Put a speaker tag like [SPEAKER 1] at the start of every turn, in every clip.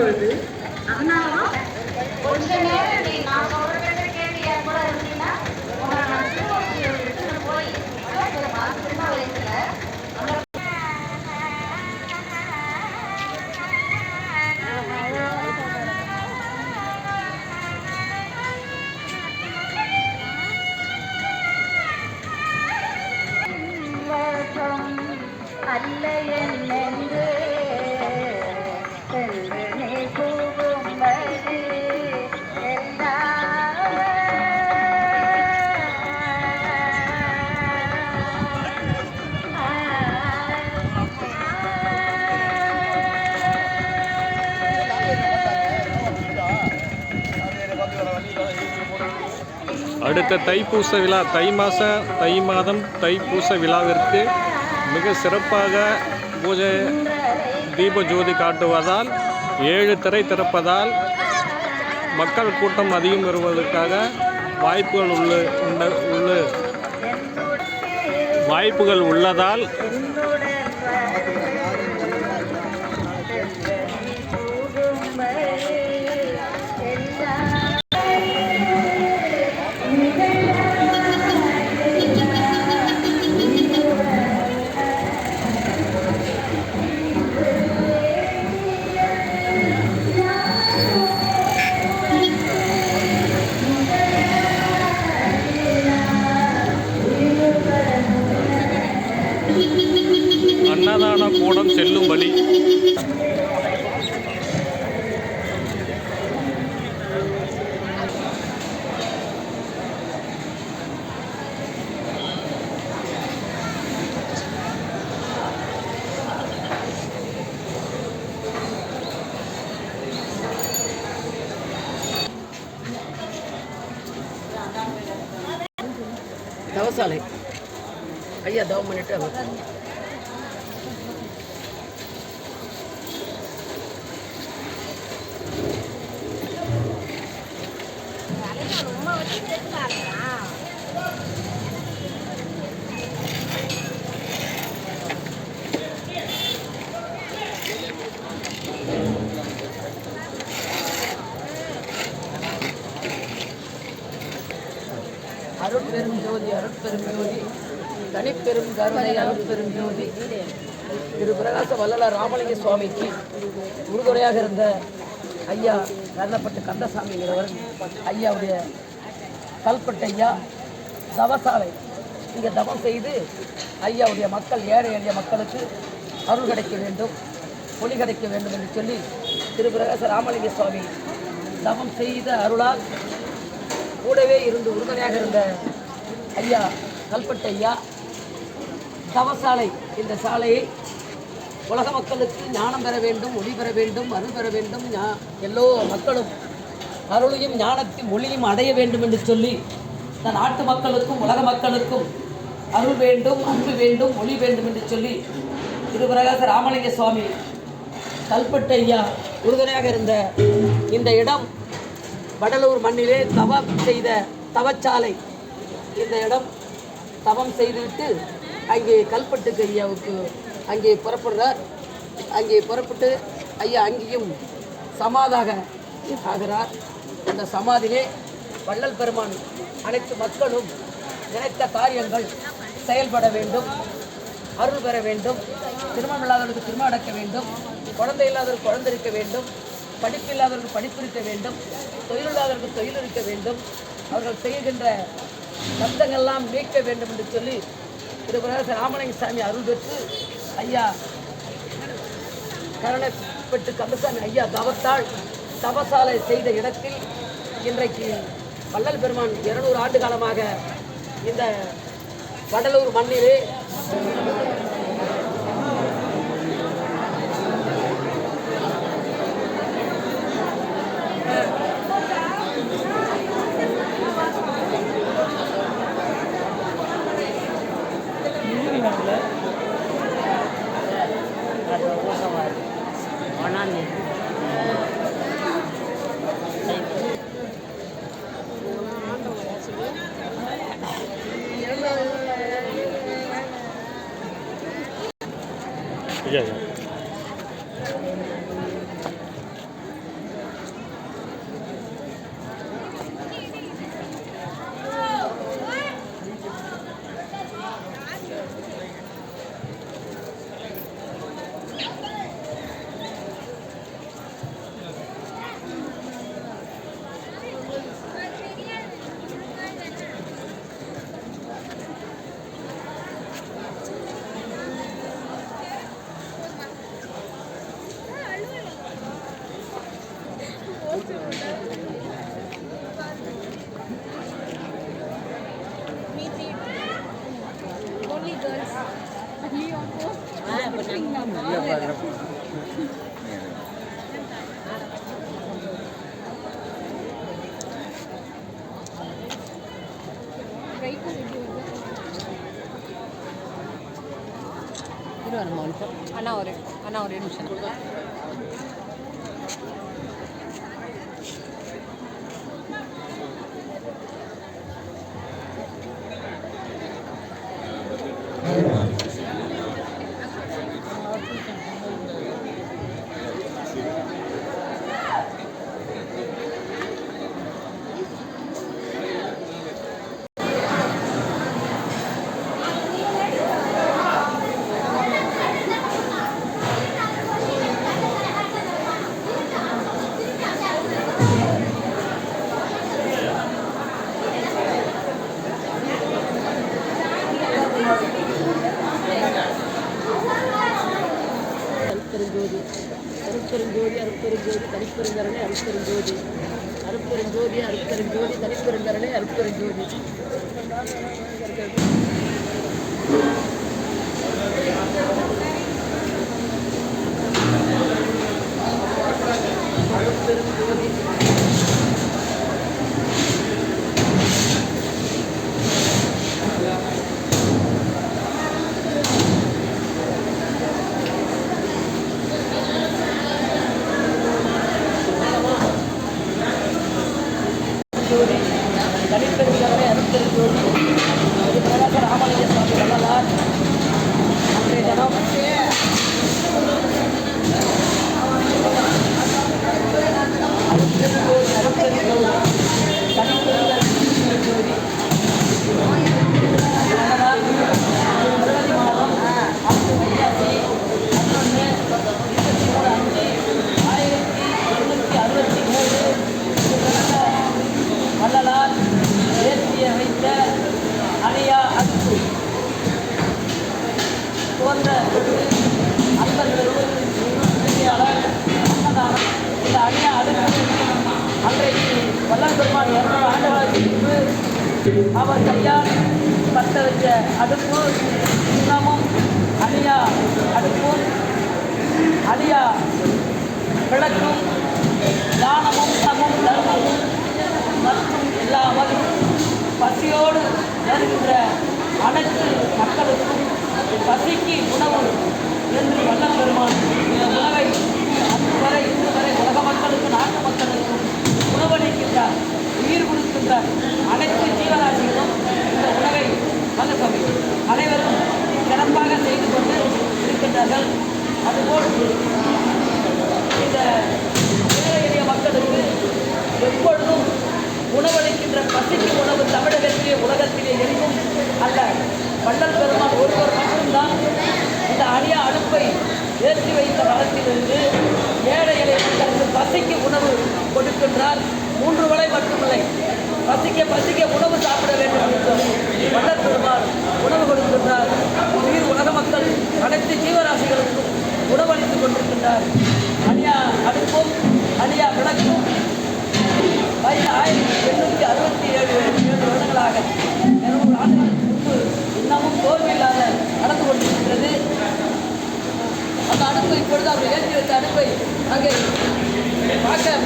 [SPEAKER 1] பொழுது அதனால கொஞ்ச நேரம் நான் சொல்றத கேட்டு என் கூட இருந்தீங்கன்னா உங்களை நான் திருவள்ளுவர் எடுத்துட்டு போய் சின்ன வயசுல அல்ல என்னென்று நீ கூறும்படி
[SPEAKER 2] அடுத்த தைப்பூச விழா தை மாதம் தைப்பூச விழாவிற்கு மிக சிறப்பாக பூஜை தீப ஜோதி காட்டுவதால் 7 திரை திறப்பதால் மக்கள் கூட்டம் அதிகம் வருவதற்காக வாய்ப்புகள் உள்ளதால் அன்னதான கூடம் செல்லும் வழி
[SPEAKER 3] தவசாலை ஐயா தவம் பண்ணிட்டு அவர் அருட்பெரும் ஜோதி அருட்பெரும் ஜோதி தனிப்பெரும் கருணை அருட்பெரும் ஜோதி திரு பிரகாச வள்ளலார் ராமலிங்க சுவாமிக்கு உறுதுணையாக இருந்த ஐயா கருணப்பட்டு கந்தசாமிங்கிறவர் ஐயாவுடைய கல்பட்டு ஐயா தவசாலை இங்கே தவம் செய்து ஐயாவுடைய மக்கள் ஏழை எளிய மக்களுக்கு அருள் கிடைக்க வேண்டும் ஒளி கிடைக்க வேண்டும் என்று சொல்லி திரு பிரகாச ராமலிங்க சுவாமி தவம் செய்த அருளால் கூடவே இருந்து உறுதுணையாக இருந்த ஐயா கல்பட்டு ஐயா தவசாலை இந்த சாலையை உலக மக்களுக்கு ஞானம் பெற வேண்டும் ஒளி பெற வேண்டும் அருள் பெற வேண்டும் எல்லோ மக்களும் அருளையும் ஞானத்தையும் ஒளியும் அடைய வேண்டும் என்று சொல்லி இந்த நாட்டு மக்களுக்கும் உலக மக்களுக்கும் அருள் வேண்டும் அன்பு வேண்டும் ஒளி வேண்டும் என்று சொல்லி திரு பிரகாச ராமலிங்க சுவாமி கல்பட்டு ஐயா உறுதுணையாக இருந்த இந்த இடம் வடலூர் மண்ணிலே தவம் செய்த தவச்சாலை. இந்த இடம் தவம் செய்துவிட்டு அங்கே கல்பட்டுக்கு ஐயாவுக்கு அங்கே புறப்படுறார். அங்கே புறப்பட்டு ஐயா அங்கேயும் சமாதாக ஆகிறார். அந்த சமாதியிலே வள்ளல் பெருமான் அனைத்து மக்களும் நினைத்த காரியங்கள் செயல்பட வேண்டும், அருள் பெற வேண்டும், திருமணம் இல்லாதவர்களுக்கு திருமணம் அடக்க வேண்டும், குழந்தை இல்லாதவர்களுக்கு குழந்தை இருக்க வேண்டும், படிப்பு இல்லாதவர்களுக்கு படிப்பு இருக்க வேண்டும், தொழில் இல்லாதவர்களுக்கு தொழில் இருக்க வேண்டும், அவர்கள் செய்கின்ற சப்தங்கள்லாம் நீக்க வேண்டும் என்று சொல்லி திரு பிரகாச ராமலிங்க சாமி அருள் பெற்று ஐயா கருணப்பட்டு கந்தசாமி ஐயா தவத்தால் தவசாலை செய்த இடத்தில் இன்றைக்கு வள்ளல் பெருமான் 200 ஆண்டு காலமாக இந்த வடலூர் மண்ணிலே
[SPEAKER 4] அண்ணா ஒரு நிமிஷம்.
[SPEAKER 3] அருட்பெருஞ்சோதி அருட்பெருஞ்சோதி அருட்பெருஞ்சோதி தனிப்பெருங்கருணை அருட்பெருஞ்சோதி அருட்பெருஞ்சோதி அருட்பெருஞ்சோதி தனிப்பெருங்கருணை அருட்பெருஞ்சோதி. அருட்பெருஞ்சோதி தனிப்பெருங்கருணை அருட்பெருஞ்சோதி இது பிரகாச ராமலிங்க சுவாமி வள்ளலார் அன்றைய தினம் அருட்பெருஞ்சோதி அருட்பெருஞ்சோதி தனிப்பெருங்கருணை வள்ளலார் பிப்ரவரி மாதம் 11/5/1867 வள்ளலார் ஏற்றி வைத்த அணியா அடுப்பு போன்ற அன்பர்களும் உதவியாளர் அன்னதானம் இந்த அணியா அடுப்பு அன்றைக்கு வள்ளல் பெருமான் 200 ஆண்டுகளுக்கு முன்பு அவர் கையால் பற்ற வச்ச அடுப்பு இன்னமும் அணியா அடுப்பும் அணியா விளக்கும் தானமும் சமம் தர்மமும் மற்றும் இல்லாமல் பசியோடு வருகின்ற அனைத்து மக்களுக்கும் பசிக்கு உணவு என்று வள்ளல் பெருமான் இந்த உணவை அன்று வரை இன்று வரை உலக மக்களுக்கும் நாட்டு மக்களுக்கும் உணவளிக்கின்றார், உயிர் கொடுக்கின்றார். அனைத்து ஜீவராசிகளும் இந்த உணவை வல்லசபை அனைவரும் சிறப்பாக செய்து கொண்டு இருக்கின்றார்கள். அதுபோல் இந்த ஏழை எளிய மக்களுக்கு எப்பொழுதும் உணவளிக்கின்ற பசிக்கு உணவு தமிழகத்திலே உலகத்திலே எங்கும் அல்ல, வள்ளல் பெருமான் ஒருவர் மட்டும்தான் இந்த அணியா அடுப்பை ஏற்றி வைத்த காலத்திலிருந்து ஏழை எளிய மக்களுக்கு பசிக்கு உணவு கொடுக்கின்றார். 3 வேளை மட்டுமில்லை, பசிக்க உணவு சாப்பிட வேண்டும் என்று வள்ளல் பெருமான் உணவு கொடுக்கின்றார். உயிர் உலக மக்கள் அனைத்து ஜீவராசிகளுக்கும் உணவளித்துக் கொண்டிருக்கின்றார். அணியா அடுப்பும் அணியா விளக்கும் 1867 வருடங்களாக 200 ஆண்டுகளுக்கு முன்பு இன்னமும் தோல்வியில்லாத நடந்து கொண்டிருக்கிறது. அந்த அடுப்பை இப்பொழுது அவர் ஏற்றி வைத்த அடுப்பை அங்கே பார்க்க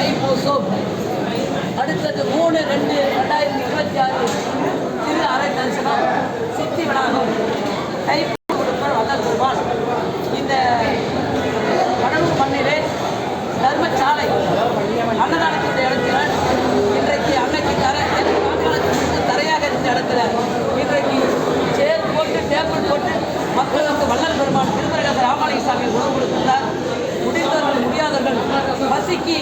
[SPEAKER 3] தைப்பூசம். அடுத்தது 3/2/2026 திரு அரை தரிசனம் சித்தி விநாயகம் தைப்பூசம் கொடுப்பார் வள்ளல் பெருமாள். இந்த கடலூர் மண்ணிலே தர்மசாலை அன்னதானத்தினுடைய இடத்துல இன்றைக்கு அன்னைக்கு தரையாக இருந்த இடத்துல இன்றைக்கு சேர் போட்டு டேபிள் போட்டு மக்களுக்கு வள்ளல் பெருமாள் திருமரகத ராமலிங்க சாமி உணவு கொடுக்கின்றார். முடிந்தவர்கள் முடியாதவர்கள் பசிக்கு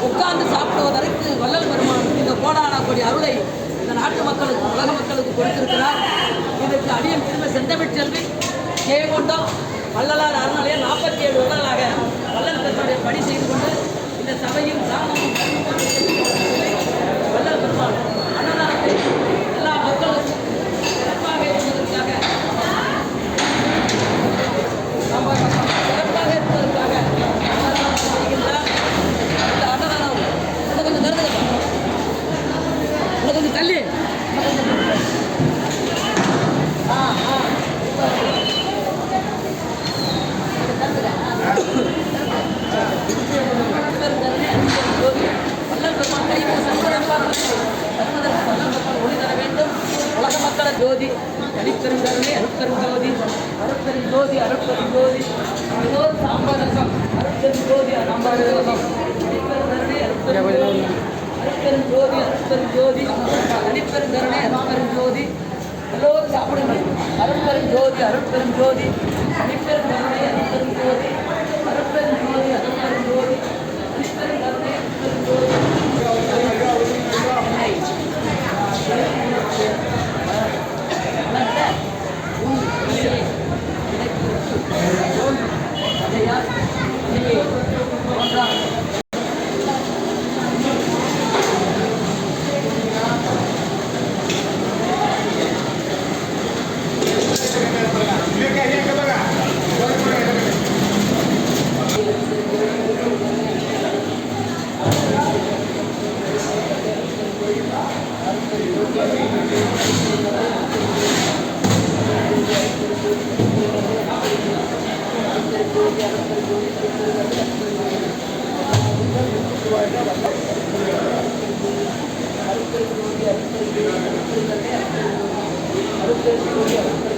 [SPEAKER 3] உட்கார்ந்து சாப்பிடுவதற்கு வள்ளல் பெருமான் இந்த கோடான கோடி அருளை இந்த நாட்டு மக்களுக்கு உலக மக்களுக்கு கொடுத்திருக்கிறார். இதற்கு அடியன் திரும்ப செந்தமிழ் செல்வி ஜெயங்கொண்டம் வள்ளலார் அறநிலையம் 47 வருடங்களாக வள்ளல் பெருமானுடைய பணி செய்து கொண்டு இந்த சபையும் கிராமமும் வள்ளல் பெருமான் அன்னதானத்தை எல்லா மக்களுக்கும் சிறப்பாக இருப்பதற்காக அன்னதானம் செய்கின்றார். இந்த அன்னதானம் கொஞ்சம் தருதுங்க, கொஞ்சம் தள்ளி வள்ளல் பெருமான் தைப்பூசம் ஒளி தர வேண்டும். உலக மக்கள ஜோதி தனிப்பெருங்கருணை அருட்பெரும் ஜோதி அருட்பெரும் ஜோதி அருட்பெரும் ஜோதி சாம்பாரசம் அருட்பெரும் ஜோதி சாம்பாரசம் தனிப்பெருங்கருணை அருட்பெரும் ஜோதி அருட்பெரும் ஜோதி அருட்பெரும் ஜோதி தனிப்பெருங்கருணை அருட்பெரும் ஜோதி. எல்லோரும் சாப்பிடுங்கள். அருட்பெரும் ஜோதி அருட்பெரும் ஜோதி தனிப்பெருங்கருணை அருட்பெரும் ஜோதி அருட்பெரும் ஜோதி அருட்பெரும் ஜோதி தனிப்பெருங்கருணை அருட்பெரும் ஜோதி. அருட்பெரும் ஜோதி